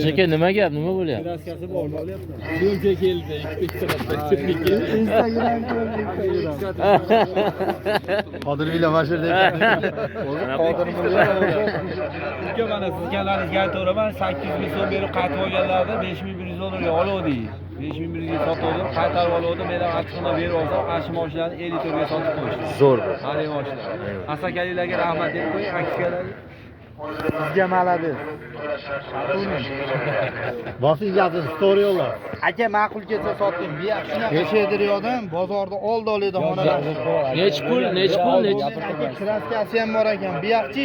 Aka nima gap, nima bo'lyapti? Kraskasi bormi olyapti? Yo'lga keldi, ikkita soatda. Instagram Qodiriylar mashhur ekan. Uka mana sizgalarga aytaman 800 ming so'm berib qaytib olganlarni 5100 dollarga oluvdik. 5100 ga sotuvdim, qaytarib oluvdim. Men achchiqni berib olsam, qarshi mashinalarni 54 ga sotib qo'yishdi. Zo'r. Hali mashinalar. Asakaliklarga rahmat deb qo'y, akalarga. Sizga malades. Bosing yozing, story yo'lla. Aka ma'qul kelsa soting. Bu yaxshina yashaydiryapman, bozorda oldi-olida xonalar. Nech pul? Kraskasi ham bor ekan. Bu yaxshi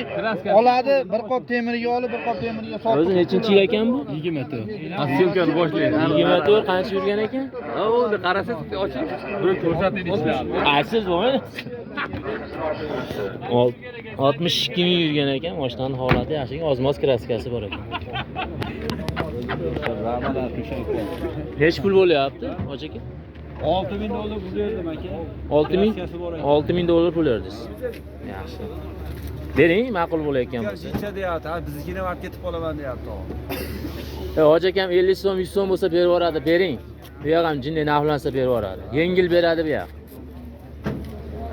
oladi, bir qop temirga olib, bir qop temirga sotib. O'zi nechinchi yil ekan bu? 20 Asyomkani boshlaydi. 24 qancha yurgan ekan? Ha, uni qarasangiz oching. Bir ko'rsating ishlarni. Aysiz bo'lmi? 62 ming yurgan ekan, mashinani holati yaxshi, ozmoz kraskasi bor ekan. Nech pul bo'lyapti, hoji aka? 6000 dollar pul berdim aka. 6000 dollar pul berdingiz. Yaxshi. Bering, ma'qul bo'layotgan bo'lsa. Shuncha deyapti, ha biznikini olib ketib qolaman deyapti. Hoji akam 50 so'm, 100 so'm bo'lsa berib yuboradi, bering. Bu yoq ham jinday naflansa berib yuboradi. Yengil beradi bu yoq.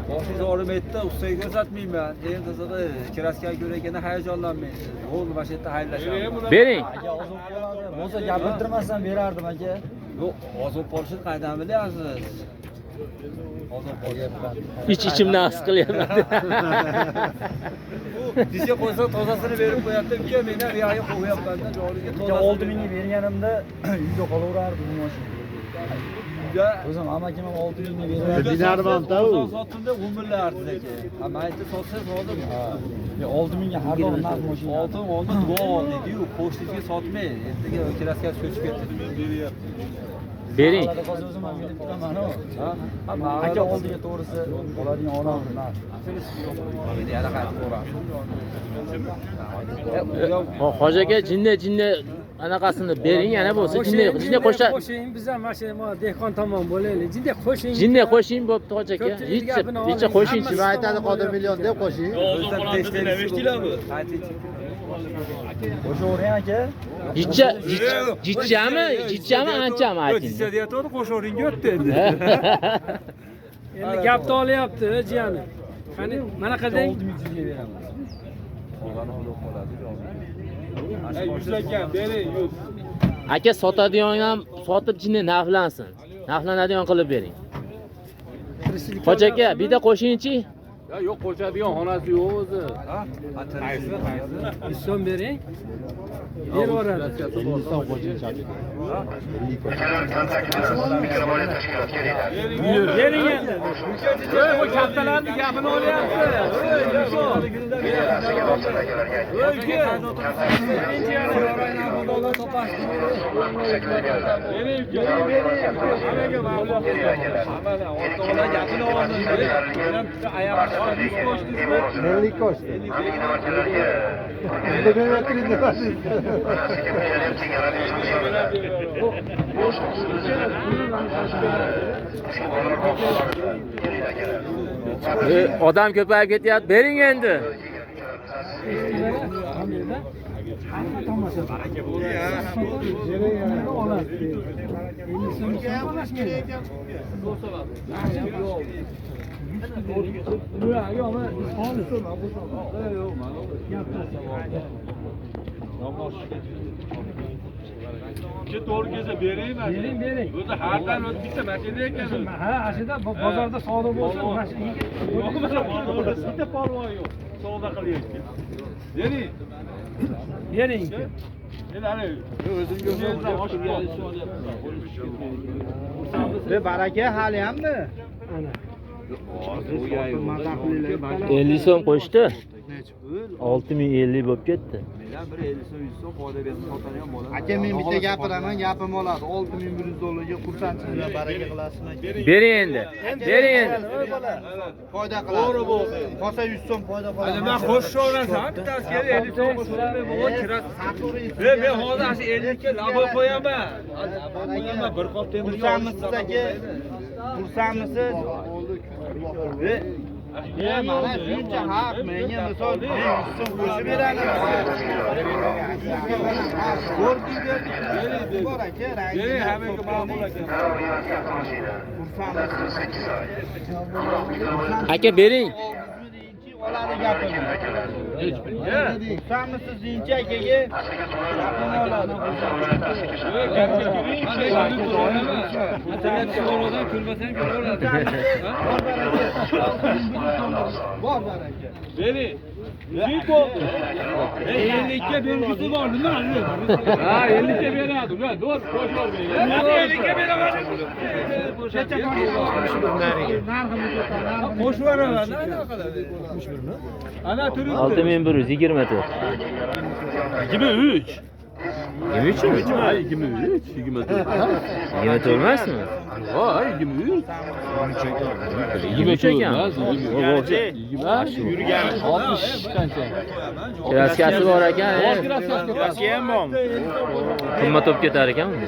Boshingiz og'rib aytdi, ustaga ko'rsatmayman. Keyin qizig'i kraskaga ko'raganda hayajonlanmaysiz. Yo'q, mana shu yerda haydashamiz. Bering. Aka ozib qoladi. Bo'lsa gapirtirmasdan berardim aka. Yo'q, ozib qolishni qaydan bilyapsiz? Ozib qolyapman. Ich-ichimdan his qilyapman. Bizga qo'ysa tozasini berib qo'yapti. Uka men ham bu yoqqa qo'yapman-da, joniga toza. 6000 ga berganimda uyda qolaverardi bu mashina. O'zim amakim ham 6000 ga berardi. Dinarmanda u. Sotdim-da, umrlarsiz aka. Hamma aytdi, sotsangiz oldim. Ya 6000 ga har doim narx mashina. Oltin oldi, duo ol dedi-yu, pochtaga sotmaydi. Ertaga kraskasi ko'chib ketdi. Bering. Hozir o'zim ham bilib turaman-ku. Ha, aka oldiga to'g'risi oladigan olamdi narx. Endi yana qaytib boramiz. Hoji aka jinday anaqasini bering, yana bo'lsa jinday qo'shar. Qo'shing, biz ham mana shu dehqon tomon bo'laylik. Qo'shing. Jinday qo'shing bo'pti hoji aka. Hech qo'shingchi. Nima aytadi Qodir million deb qo'shing. O'zdan testlaymiz. Eshitdilarmi? Qo'shavering aka. Jichchami, anchami ayting. Jichcha deyapti, qo'shavering yo'qdi endi. Endi gapni olyapti, jiyani. Qani, mana qadang. 6000 ga beramiz. Aka sotadigan ham sotib jinday naflansin. Naflanadigan qilib bering. Hoji aka, bitta qo'shingchi. Ya yo'q, qo'shadigan xonasi yo'q o'zi. Ha? Qaysi? 100 so'm bering. Berib yuboradi. 50 so'm qo'shing chaqing. Bering endi. Bu kattalarning gapini olyapti. Nellik ko'shdi. Endi berayotgan demasiz. Odam ko'payib ketyapti. Bering endi. To'g'ri kelsa berayman. Bering. O'zi hardan o'tib bitta mashina ekan. Ha, ashida bozorda savdo bo'lsa, mashina Bitta parvoyi yo'q. Savdo qilyapti. Bering. bering. Endi o'zingizga Baraka hali hammi? 50 so'm qo'shdi. 6050 bo'lib ketdi. Men bir 50 so'm 100 so'm foyda berib sotadigan bo'laman. Aka men bitta gapiraman, gapim oladi. 6100 dollarga xursandchilik baraka qilasizmi? Bering endi. Bering endi. Foyda qiladi. To'g'ri bo'ldi. Qolsa 100 so'm foyda qiladi. Men qo'shshorasan, bittasiga 50 so'm qo'shiladi, bu kirat. Men hozir 50 ga labo qo'yaman. Qo'yaman bir qop temir Xursandmisiz aka? Xursandmisiz? Mana shuncha haq menga misol 100 so'm qo'shib beradi. Bor aka, Bering, hammaga ma'qul aka. Aka bering. Oladi gapini. Samisiz deyincha akaga bor baraka. Beri. Büyük oldu. 50'ye belgisi var değil mi? Ha 50'ye beradi. Ulan dur, boş ver beni. Hadi 50'ye beradi. Boş ver ana. Ne kadar? Ana türü. 6124. 23. 23 mi? Hayır 23. 24. 24 olmaz mı? Hayır 23. 23 ekan. Yürü gel. 60 kancha. Kraskasi bor ekan. Kraskasi ham bormi? Qimmat olib ketar ekan uni.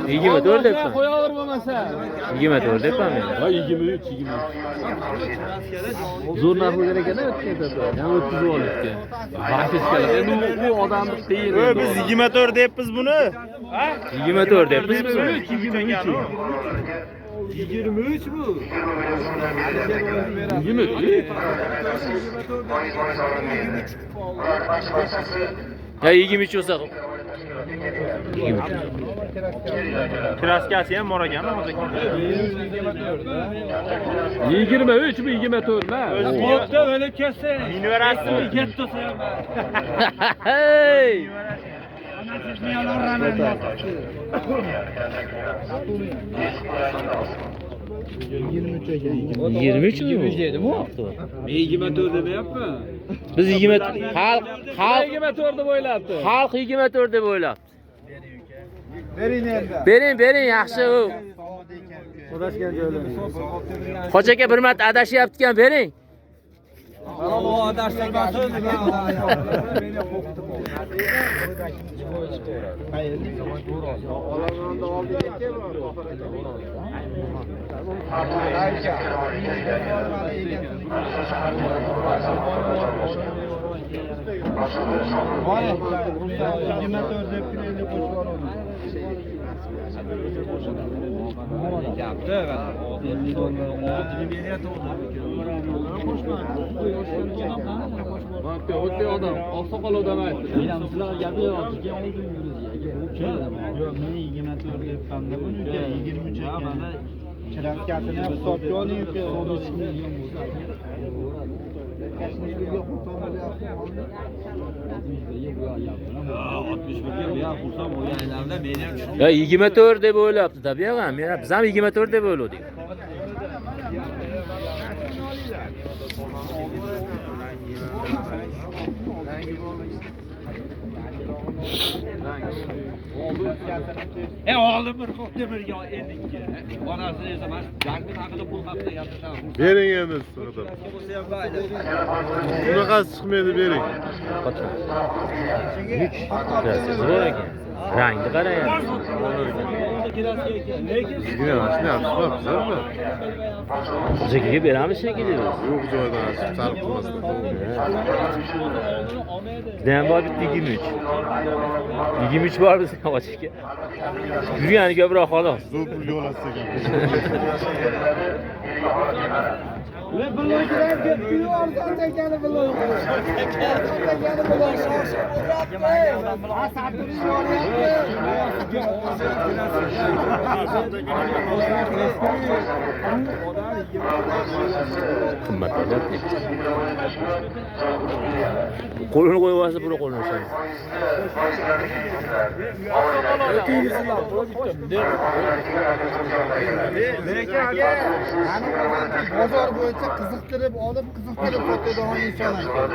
24 debman. Qo'yaver bo'lmasa. 24 debman men. Ha 23. Zo'r narx bo'lar ekan-da o'tkazadi. Ham o'tkazib olibdi. Vaqtga endi bu odamni qiyin. Biz 24 deyapmiz buni. 24 debmiz biz uni. 23 bu. 23. Ya 23 olsa. 23. Kraskasi ham bor ekan hozir. 23 mi 24 mi? O'zbekda o'lib ketsa. Minverasimi? Ketsa ham. Hey! Yirmi üç mü? 24 demayapman. Biz 24 halk 24 deb o'ylabdi. halk 24 deb o'ylabdi. Bering endi. Bering yaxshi u. Adashgan joylar. Qoch aka bir marta adashyapti ekan, bering. O adashgan so'z O'tdi odam, oqsoqol odam aytdi. Sizlar gapi yo'q. Yo'q, men 24 debman-da buni 23 ekan. Kraskasini ham hisobga oling-ku. 13 million bo'lsa. Ya 24 deb o'ylabdi tabii ham. Biz ham 24 deb o'yladik. Oğlum bir koktu bir ya edik ya. Onası ne zaman? Yangın hakkında pul hakkında yapmışlar. Bering endi siqdim. Bunaqasi chiqmaydi bering. Kraskasi bor ekan. Rangni qarang. Yine shuni ham chiqmabdi. O'ziga beramiz shekilli biz. Yo'q joydan sarf qilmasdan. Bizda ham bor bitta 23. 23 bor bizda qoch aka. Yurgani ko'proq xolos. Zo'r pulga olasiz ekan. Qimmat bo'lyapti. Qo'lini qo'yib olsa buni qo'lini ushlaydi. Lekin aka, bozor bo'yicha qiziqtirib olib, qiziqtirib sotadigan inson ekan.